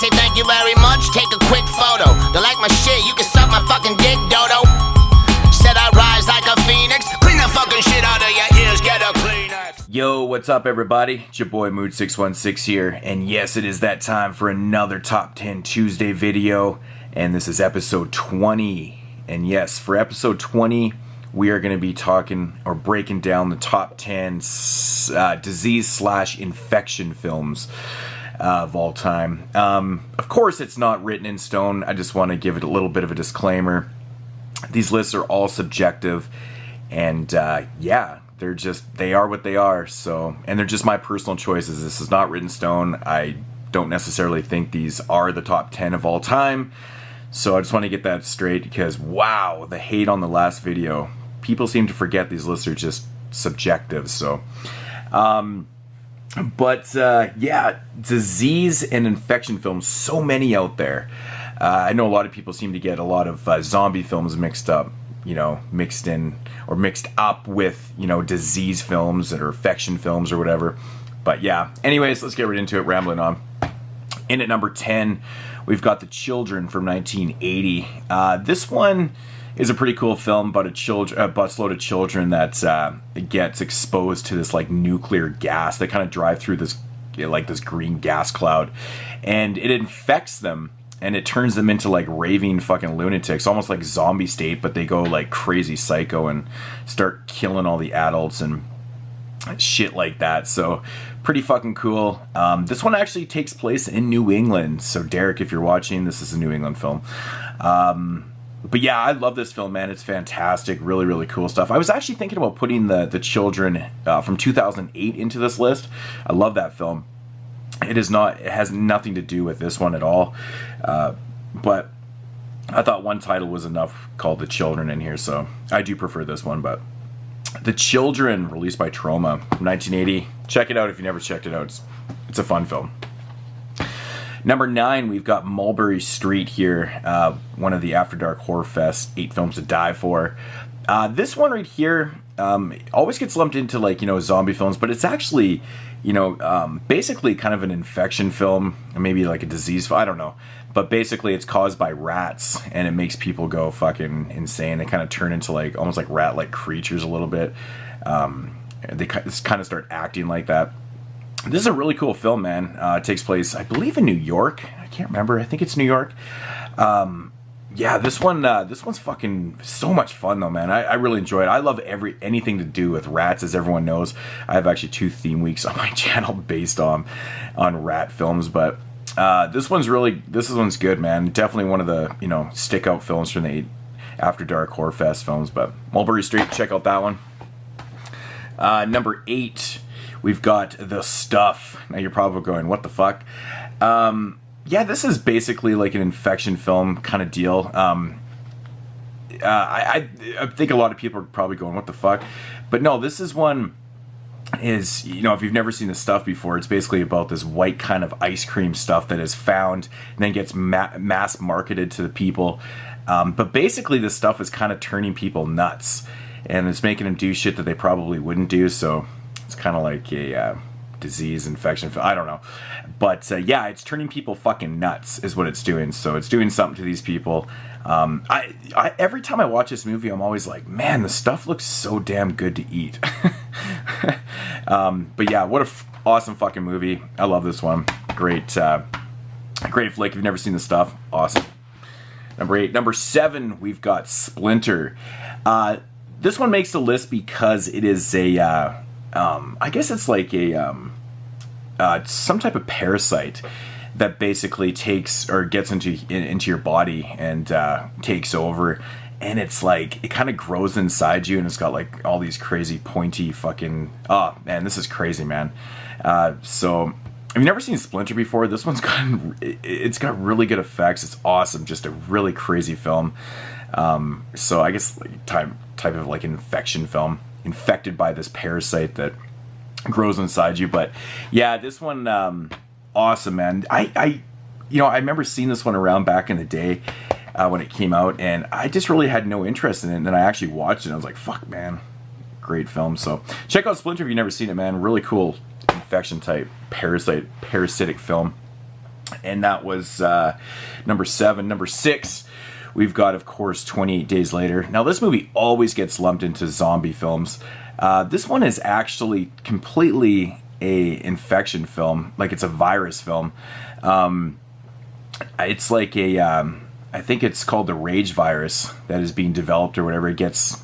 say thank you very much, take a quick photo. Don't like my shit, you can suck my fucking dick, dodo. Said I rise like a phoenix. Clean the fucking shit out of your ears, get a Kleenex. Yo, what's up everybody? It's your boy Mood616 here, and yes, it is that time for another Top 10 Tuesday video, and this is episode 20. And yes, for episode 20, we are going to be talking or breaking down the top 10 disease/infection films of all time. Of course, it's not written in stone. I just want to give it a little bit of a disclaimer. These lists are all subjective, and yeah, they are what they are. So, and they're just my personal choices. This is not written in stone. I don't necessarily think these are the top 10 of all time. So I just want to get that straight because wow, the hate on the last video. People seem to forget these lists are just subjective. So, yeah, disease and infection films, so many out there. I know a lot of people seem to get a lot of zombie films mixed up with, disease films or infection films or whatever. But yeah, anyways, let's get right into it, rambling on. In at number 10, we've got The Children from 1980. This one is a pretty cool film about a busload of children that gets exposed to this like nuclear gas. They kind of drive through this green gas cloud, and it infects them, and it turns them into like raving fucking lunatics, almost like Zombie State, but they go like crazy psycho and start killing all the adults and shit like that. So pretty fucking cool. This one actually takes place in New England. So Derek, if you're watching, this is a New England film. But yeah, I love this film, man. It's fantastic. Really, really cool stuff. I was actually thinking about putting the Children from 2008 into this list. I love that film. It has nothing to do with this one at all. But I thought one title was enough, called The Children, in here. So I do prefer this one, but The Children, released by Troma, 1980. Check it out if you never checked it out. It's a fun film. Number 9, we've got Mulberry Street here, one of the After Dark Horror Fest 8 films to die for. This one right here always gets lumped into zombie films, but it's actually basically kind of an infection film, or maybe like a disease film, I don't know. But basically it's caused by rats, and it makes people go fucking insane. They kind of turn into almost like rat-like creatures a little bit. They kind of start acting like that. This is a really cool film, man. It takes place, I believe, in New York. I can't remember. I think it's New York. Yeah, this one's fucking so much fun though, man. I really enjoy it. I love anything to do with rats, as everyone knows. I have actually 2 theme weeks on my channel based on rat films, but this one's good, man. Definitely one of the stick out films from the After Dark Horror Fest films. But Mulberry Street, check out that one. Number 8. We've got The Stuff. Now you're probably going, what the fuck? Yeah, this is basically like an infection film kind of deal. I think a lot of people are probably going, what the fuck? But no, this is one is, if you've never seen The Stuff before, it's basically about this white kind of ice cream stuff that is found and then gets mass marketed to the people. But basically this stuff is kind of turning people nuts, and it's making them do shit that they probably wouldn't do. So it's kind of like a disease infection. I don't know. But yeah, it's turning people fucking nuts is what it's doing. So it's doing something to these people. Every time I watch this movie, I'm always like, man, the stuff looks so damn good to eat. But yeah, what a awesome fucking movie. I love this one. Great flick. If you've never seen The Stuff, awesome. Number 8. Number 7, we've got Splinter. This one makes the list because it is a I guess it's like a some type of parasite that basically takes or gets into your body and takes over, and it's like it kind of grows inside you, and it's got like all these crazy pointy fucking, oh man, this is crazy, man. So if you've never seen Splinter before, this one's got really good effects. It's awesome, just a really crazy film. So I guess like type of like infection film, infected by this parasite that grows inside you. But yeah, this one, awesome, man. I remember seeing this one around back in the day when it came out, and I just really had no interest in it. And then I actually watched it, and I was like, fuck, man, great film. So check out Splinter if you've never seen it, man. Really cool infection type parasitic film. And that was number 7. Number 6, we've got, of course, 28 Days Later. Now, this movie always gets lumped into zombie films. This one is actually completely a infection film. Like, it's a virus film. It's like I think it's called the rage virus that is being developed or whatever. It gets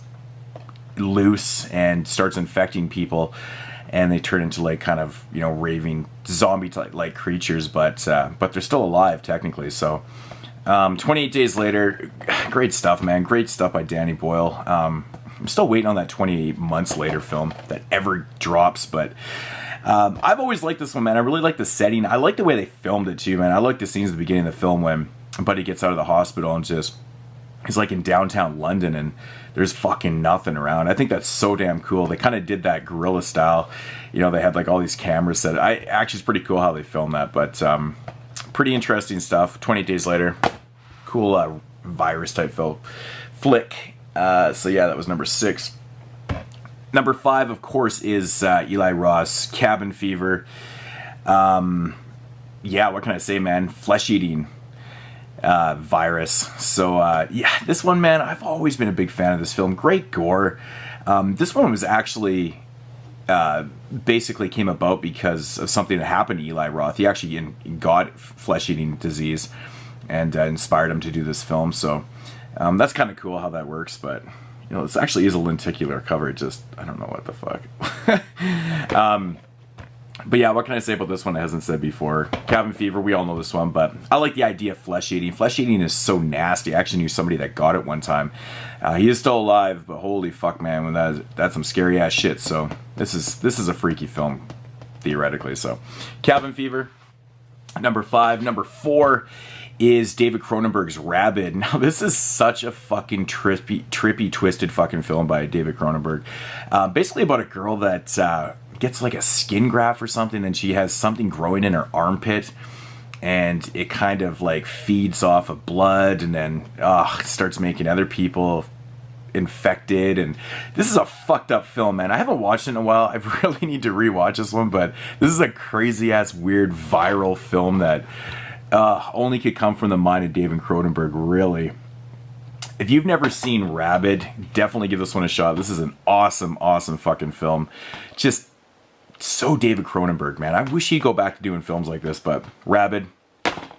loose and starts infecting people, and they turn into like kind of, you know, raving zombie like creatures, but they're still alive technically. So 28 Days Later, great stuff, man. Great stuff by Danny Boyle. I'm still waiting on that 28 Months Later film that ever drops, but I've always liked this one, man. I really like the setting. I like the way they filmed it too, man. I like the scenes at the beginning of the film when Buddy gets out of the hospital and just he's like in downtown London and there's fucking nothing around. I think that's so damn cool. They kind of did that guerrilla style. You know, they had like all these cameras set. Actually, it's pretty cool how they filmed that, but pretty interesting stuff. 28 Days Later, cool virus type flick. So yeah, that was number 6. Number 5, of course, is Eli Roth, Cabin Fever. Yeah, what can I say, man? Flesh-eating virus. So yeah, this one, man, I've always been a big fan of this film. Great gore. This one was actually basically came about because of something that happened to Eli Roth. He actually got flesh-eating disease and inspired him to do this film. So that's kind of cool how that works. But you know, this actually is a lenticular cover. Just I don't know what the fuck. But yeah, what can I say about this one that hasn't said before? Cabin Fever, we all know this one, but I like the idea of flesh eating. Flesh eating is so nasty. I actually knew somebody that got it one time. He is still alive, but holy fuck, man, when that's some scary ass shit. So this is a freaky film, theoretically. So Cabin Fever, number 5. Number 4 is David Cronenberg's Rabid. Now, this is such a fucking trippy, twisted fucking film by David Cronenberg. Basically about a girl that gets like a skin graft or something, and she has something growing in her armpit, and it kind of like feeds off of blood, and then starts making other people infected. And this is a fucked up film, man. I haven't watched it in a while. I really need to rewatch this one, but this is a crazy ass weird viral film that only could come from the mind of David Cronenberg, really. If you've never seen Rabid, definitely give this one a shot. This is an awesome fucking film. Just so David Cronenberg, man. I wish he'd go back to doing films like this, but Rabid,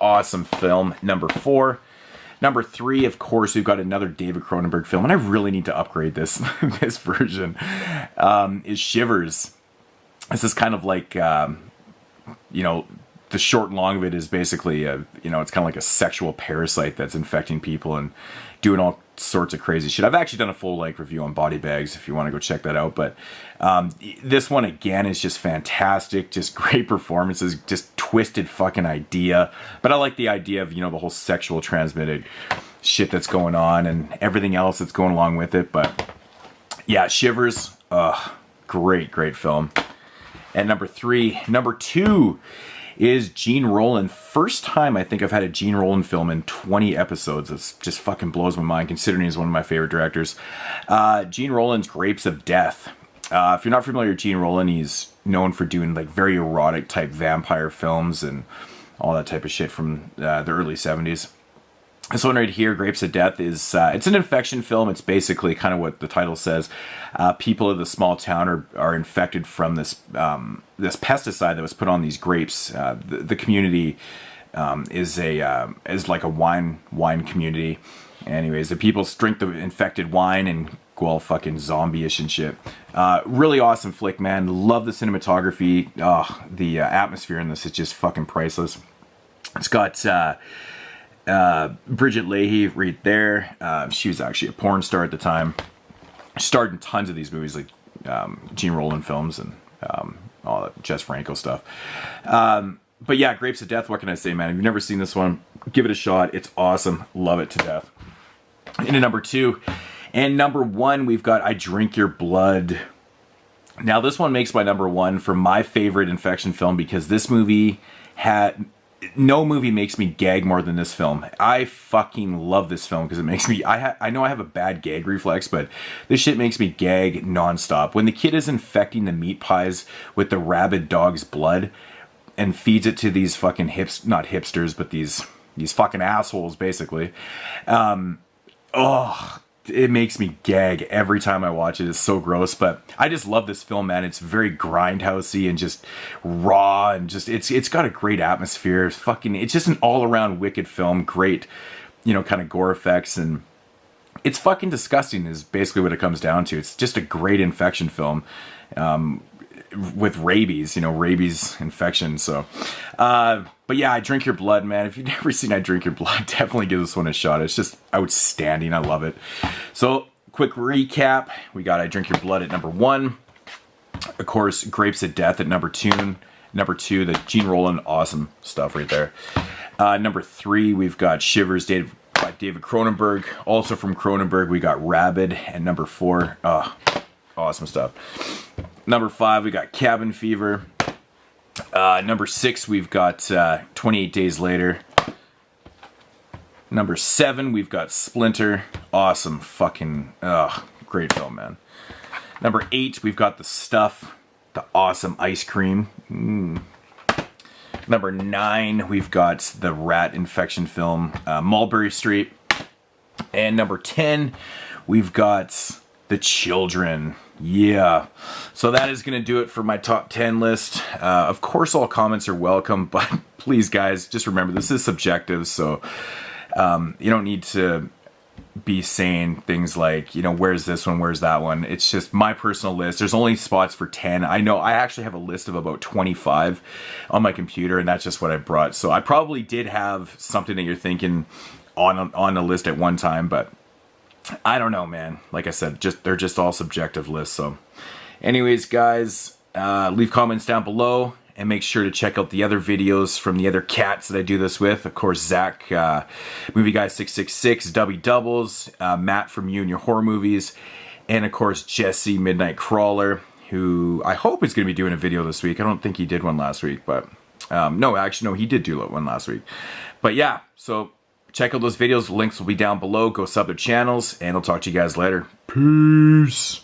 awesome film. Number 4. Number 3, of course, we've got another David Cronenberg film, and I really need to upgrade this this version, is Shivers. This is kind of like, you know, the short and long of it is basically, you know, it's kind of like a sexual parasite that's infecting people and doing all sorts of crazy shit. I've actually done a full like review on Body Bags if you want to go check that out. But this one again is just fantastic, just great performances, just twisted fucking idea. But I like the idea of, you know, the whole sexual transmitted shit that's going on and everything else that's going along with it. But yeah, Shivers, great film. And number 2 is Gene Roland. First time I think I've had a Gene Roland film in 20 episodes. It just fucking blows my mind considering he's one of my favorite directors. Gene Roland's Grapes of Death. If you're not familiar with Gene Roland, he's known for doing like very erotic type vampire films and all that type of shit from the early 70s. This one right here, Grapes of Death, is it's an infection film. It's basically kind of what the title says. People of the small town are infected from this this pesticide that was put on these grapes. The community is like a wine community. Anyways, the people drink the infected wine and go all fucking zombie-ish and shit. Really awesome flick, man. Love the cinematography. The atmosphere in this is just fucking priceless. It's got Bridget Leahy right there. She was actually a porn star at the time. Starred in tons of these movies, like Gene Roland films and all that Jess Franco stuff. But yeah, Grapes of Death, what can I say, man? If you've never seen this one, give it a shot. It's awesome. Love it to death. Into number 2. And number 1, we've got I Drink Your Blood. Now, this one makes my number 1 for my favorite infection film because this movie had... No movie makes me gag more than this film. I fucking love this film because it makes me... I know I have a bad gag reflex, but this shit makes me gag nonstop. When the kid is infecting the meat pies with the rabid dog's blood, and feeds it to these fucking not hipsters, but these fucking assholes, basically. It makes me gag every time I watch it. It's so gross, but I just love this film, man. It's very grindhousey and just raw, and just it's got a great atmosphere. It's just an all-around wicked film. Great, kind of gore effects, and it's fucking disgusting is basically what it comes down to. It's just a great infection film. With rabies, rabies infection. So, but yeah, I Drink Your Blood, man. If you've never seen I Drink Your Blood, definitely give this one a shot. It's just outstanding. I love it. So, quick recap. We got I Drink Your Blood at number 1. Of course, Grapes of Death at number 2. Number 2, the Gene Roland, awesome stuff right there. Number 3, we've got Shivers by David Cronenberg. Also from Cronenberg, we got Rabid. And number 4, awesome stuff. Number 5, we got Cabin Fever. Number 6, we've got 28 Days Later. Number 7, we've got Splinter. Awesome fucking, great film, man. Number 8, we've got The Stuff. The awesome ice cream. Number 9, we've got the rat infection film, Mulberry Street. And number 10, we've got The Children. Yeah, so that is going to do it for my top 10 list. Of course, all comments are welcome, but please, guys, just remember, this is subjective, so you don't need to be saying things like, where's this one, where's that one. It's just my personal list. There's only spots for 10. I know I actually have a list of about 25 on my computer, and that's just what I brought. So I probably did have something that you're thinking on a list at one time, but I don't know, man. Like I said, they're just all subjective lists. So anyways, guys, leave comments down below, and make sure to check out the other videos from the other cats that I do this with. Of course, Zach, Movie Guy 666, Dubby Doubles, Matt from You and Your Horror Movies, and of course, Jesse, Midnight Crawler, who I hope is going to be doing a video this week. I don't think he did one last week, but no, he did do one last week. But yeah, so check out those videos. Links will be down below. Go sub their channels, and I'll talk to you guys later. Peace.